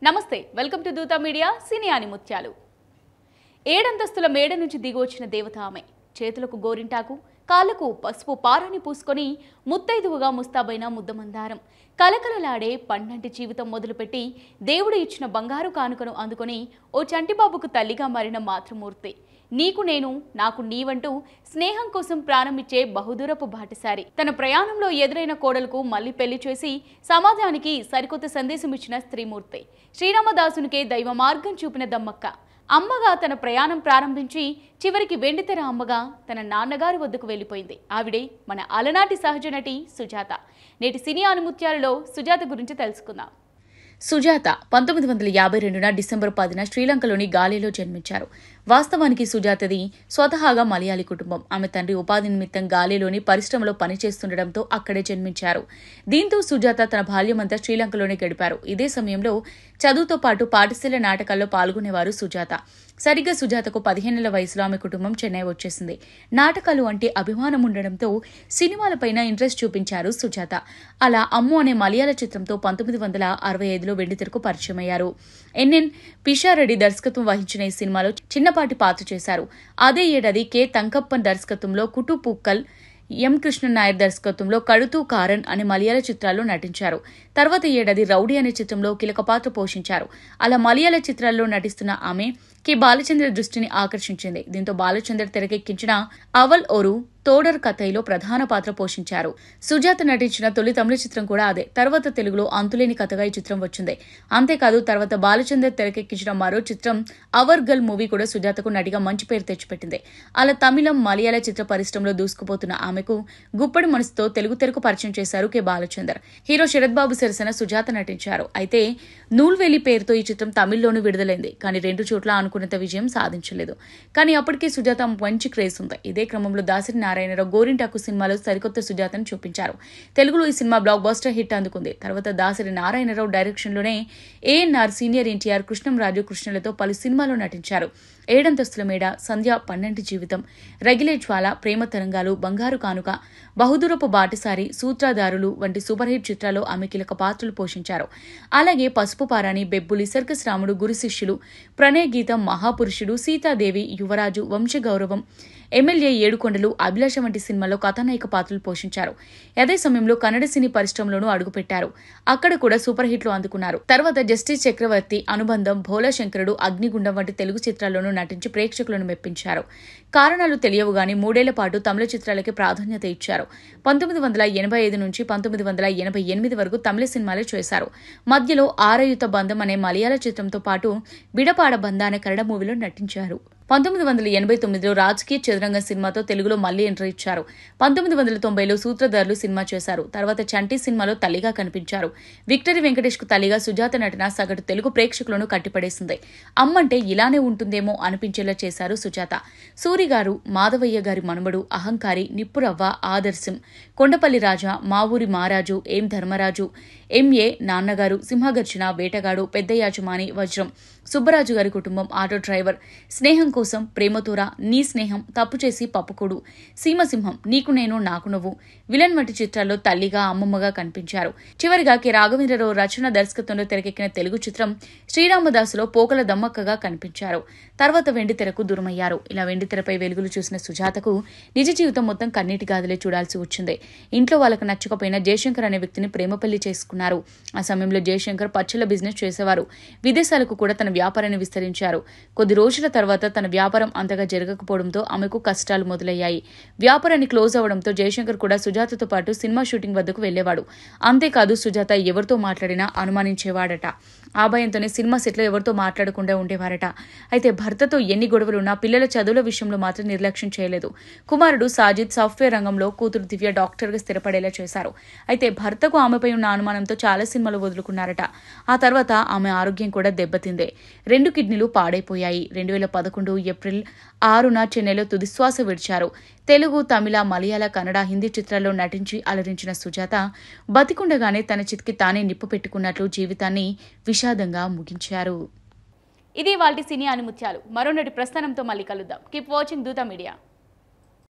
నమస్తే, welcome to దూత media. సినీ ఆనిముత్యాలు. ఏడంతస్తుల మేడ నుంచి దిగొచ్చిన దేవత ఆమె. చేతులకు గోరింటాకు, కాళ్ళకు పసుపు పారాని పూసుకొని ముత్తైదువుగా ముస్తాబైన ముద్దమందారం. కలకలలాడే పండంటి జీవితం మొదలుపెట్టి దేవుడు ఇచ్చిన బంగారు కానుకను అందుకొని ఓ చంటిబాబుకు తల్లిగా మారిన మాతృమూర్తి. నీకు నేను, నాకు నీవంటూ స్నేహం కోసం ప్రాణమిచ్చే బహుదూరపు బాటసారి. తన ప్రయాణంలో ఎదురైన కోడలకు మళ్లీ పెళ్లి చేసి సమాజానికి సరికొత్త సందేశం ఇచ్చిన స్త్రీమూర్తి. శ్రీరామదాసునికే దైవ మార్గం చూపిన దమ్మక్క. అమ్మగా తన ప్రయాణం ప్రారంభించి చివరికి వెండితెర అమ్మగా తన నాన్నగారి వద్దకు వెళ్ళిపోయింది. ఆవిడే మన అలనాటి సహజ నటి సుజాత. నేటి సినీ ఆనిముత్యాలలో సుజాత గురించి తెలుసుకుందాం. సుజాత 1952 డిసెంబర్ 10 శ్రీలంకలోని గాలేలో జన్మించారు. వాస్తవానికి సుజాతది స్వతహాగా మలయాళీ కుటుంబం. ఆమె తండ్రి ఉపాధి నిమిత్తం గాలేలోని పరిశ్రమలో పనిచేస్తుండటంతో అక్కడే జన్మించారు. దీంతో సుజాత తన బాల్యమంతా శ్రీలంకలోనే గడిపారు. ఇదే సమయంలో చదువుతో పాటు పాఠశాల నాటకాల్లో పాల్గొనేవారు సుజాత. సరిగ్గా సుజాతకు 15 వయసులో ఆమె కుటుంబం చెన్నై వచ్చేసింది. నాటకాలు అంటే అభిమానం ఉండడంతో సినిమాలపైన ఇంట్రెస్ట్ చూపించారు సుజాత. అలా అమ్ము అనే మలయాళ చిత్రంతో 1965లో వెండితెరకు పరిచయమయ్యారు. ఎన్ఎన్ పిషారెడ్డి దర్శకత్వం వహించిన ఈ సినిమాలో చిన్నపాటి పాత్ర చేశారు. అదే ఏడాది కె తంకప్పన్ దర్శకత్వంలో కుటు పూక్కల్, ఎం కృష్ణన్ నాయర్ దర్శకత్వంలో కడుతూ కారన్ అనే మలయాళ చిత్రాల్లో నటించారు. తర్వాత ఏడాది రౌడీ అనే చిత్రంలో కీలక పాత్ర పోషించారు. అలా మలయాళ చిత్రాల్లో నటిస్తున్న ఆమె కె బాలచంద్ర దృష్టిని ఆకర్షించింది. దీంతో బాలచంద్ర తెరకెక్కించిన అవల్ ఒరు తోడర్ కథైలో ప్రధాన పాత్ర పోషించారు. సుజాత నటించిన తొలి తమిళ చిత్రం కూడా అదే. తర్వాత తెలుగులో అంతులేని కథగా ఈ చిత్రం వచ్చింది. అంతేకాదు తర్వాత బాలచంద్ర తెరకెక్కించిన మరో చిత్రం అవర్ గర్ల్ మూవీ కూడా సుజాతకు నటిగా మంచి పేరు తెచ్చిపెట్టింది. అలా తమిళం, మలయాళ చిత్ర పరిశ్రమలో దూసుకుపోతున్న ఆమెకు గుప్పడి మనసుతో తెలుగు తెరకు పరిచయం చేశారు కె బాలచందర్. హీరో శరత్ బాబు సరసన సుజాత నటించారు. అయితే నూల్వేలి పేరుతో ఈ చిత్రం తమిళ్లోనూ విడుదలైంది. కానీ 2 చోట్ల అనుకున్నంత విజయం సాధించలేదు. కానీ అప్పటికే సుజాత మంచి క్రేజ్ ఉంది. ఇదే క్రమంలో దాసరి నారాయణరావు గోరింటాకు సినిమాలో సరికొత్త సుజాతను చూపించారు. తెలుగులో ఈ సినిమా బ్లాక్ బస్టర్ హిట్ అందుకుంది. తర్వాత దాసరి నారాయణరావు డైరెక్షన్లోనే ఏఎన్ఆర్, సీనియర్ ఎన్టీఆర్, కృష్ణంరాజు, కృష్ణలతో పలు సినిమాల్లో నటించారు. ఏడంతస్తుల మేడ, సంధ్య, పండంటి జీవితం, రగిలే జ్వాల, ప్రేమ తరంగాలు, బంగారు కానుక, బహుదూరపు బాటసారి, సూత్రధారులు వంటి సూపర్ హిట్ చిత్రాల్లో ఆమె కీలక పాత్రలు పోషించారు. అలాగే పసుపు పారాణి, బెబ్బులి, సర్కస్ రాముడు, గురు శిష్యులు, ప్రణయ గీతం, మహాపురుషుడు, సీతాదేవి, యువరాజు, వంశగౌరవం, ఎమ్మెల్యే ఏడుకొండలు, అభిలాష వంటి సినిమాల్లో కథానాయిక పాత్రలు పోషించారు. అదే సమయంలో కన్నడ సినీ పరిశ్రమలోనూ అడుగుపెట్టారు. అక్కడ కూడా సూపర్ హిట్లు అందుకున్నారు. తర్వాత జస్టిస్ చక్రవర్తి, అనుబంధం, భోలా శంకరుడు, అగ్నిగుండం వంటి తెలుగు చిత్రాల్లోనూ నటించి ప్రేక్షకులను మెప్పించారు. కారణాలు తెలియవు గాని 3 ఏళ్ల పాటు తమిళ చిత్రాలకి ప్రాధాన్యత ఇచ్చారు. 1985 నుంచి 1988 వరకు తమిళ సినిమాలే చేశారు. మధ్యలో ఆరయుత బంధం అనే మలయాళ చిత్రంతో పాటు బిడపాడ బంధ అనే కన్నడ మూవీలో నటించారు. 1989లో రాజకీయ చదరంగం సినిమాతో తెలుగులో మళ్లీ ఎంట్రీ ఇచ్చారు. 1990లో సూత్రధారులు సినిమా చేశారు. తర్వాత చంటి సినిమాలో తల్లిగా కనిపించారు. విక్టరీ వెంకటేష్ కు తల్లిగా సుజాత నటన సగటు తెలుగు ప్రేక్షకులను కట్టిపడేసింది. అమ్మంటే ఇలానే ఉంటుందేమో అనిపించేలా చేశారు సుజాత. సూరి గారు, మాధవయ్య గారి మనమడు, అహంకారి, నిప్పురవ్వ, ఆదర్శం, కొండపల్లి రాజా, మా ఊరి మారాజు, ఎం ధర్మరాజు, ఎంఏ, నాన్నగారు, సింహగర్జన, వేటగాడు, పెద్ద యాజమాని, వజ్రం, సుబ్బరాజు గారి కుటుంబం, ఆటో డ్రైవర్, స్నేహం కోసం, ప్రేమతోరా, నీ స్నేహం, తప్పు చేసి పప్పుకోడు, సీమసింహం, నీకు నేను నాకు నువ్వు, విలన్ వంటి చిత్రాల్లో తల్లిగా, అమ్మమ్మగా కనిపించారు. చివరిగా కె రాఘవేంద్రరావు రచన దర్శకత్వంలో తెరకెక్కిన తెలుగు చిత్రం శ్రీరామదాసులో పోకల దమ్మక్కగా కనిపించారు. తర్వాత వెండితెరకు దూరమయ్యారు. ఇలా వెండితెరపై వెలుగులు చూసిన సుజాతకు నిజ జీవితం మొత్తం కన్నీటి గాథలే చూడాల్సి వచ్చింది. ఇంట్లో వాళ్ళకు నచ్చకపోయినా జయశంకర్ అనే వ్యక్తిని ప్రేమ పెళ్లి చేసుకున్నారు. ఆ సమయంలో జయశంకర్ పచ్చళ్ళ బిజినెస్ చేసేవారు. విదేశాలకు కూడా తన వ్యాపారాన్ని విస్తరించారు. కొద్ది రోజుల తర్వాత తన వ్యాపారం అంతగా జరగకపోవడంతో ఆమెకు కష్టాలు మొదలయ్యాయి. వ్యాపారాన్ని క్లోజ్ అవడంతో జయశంకర్ కూడా సుజాతతో పాటు సినిమా షూటింగ్ వద్దకు వెళ్లేవాడు. అంతేకాదు సుజాత ఎవరితో మాట్లాడినా అనుమానించేవాడట. ఆ భయంతోనే సినిమా సెట్లో ఎవరితో మాట్లాడకుండా ఉండేవారట. అయితే భర్తతో ఎన్ని గొడవలున్నా పిల్లల చదువుల విషయంలో మాత్రం నిర్లక్ష్యం చేయలేదు. కుమారుడు సాజిద్ సాఫ్ట్వేర్ రంగంలో, కూతురు దివ్య డాక్టర్గా స్థిరపడేలా చేశారు. అయితే భర్తకు ఆమెపై ఉన్న అనుమానంతో చాలా సినిమాలు వదులుకున్నారట. ఆ తర్వాత ఆమె ఆరోగ్యం కూడా దెబ్బతిందే. 2 కిడ్నీలు పాడైపోయాయి. 2011 ఏప్రిల్ 6న చెన్నైలో తుదిశ్వాస విడిచారు. తెలుగు, తమిళ, మలయాళ, కన్నడ, హిందీ చిత్రాల్లో నటించి అలరించిన సుజాత బతికుండగానే తన చితికి తానే నిప్పు పెట్టుకున్నట్లు జీవితాన్ని విషాదంగా ముగించారు. ఇది వాల్టి సినీ ఆనిముత్యాలు. మరో నటి ప్రస్థానంతో మళ్ళీ కలుద్దాం. కీప్ వాచింగ్ దూత మీడియా.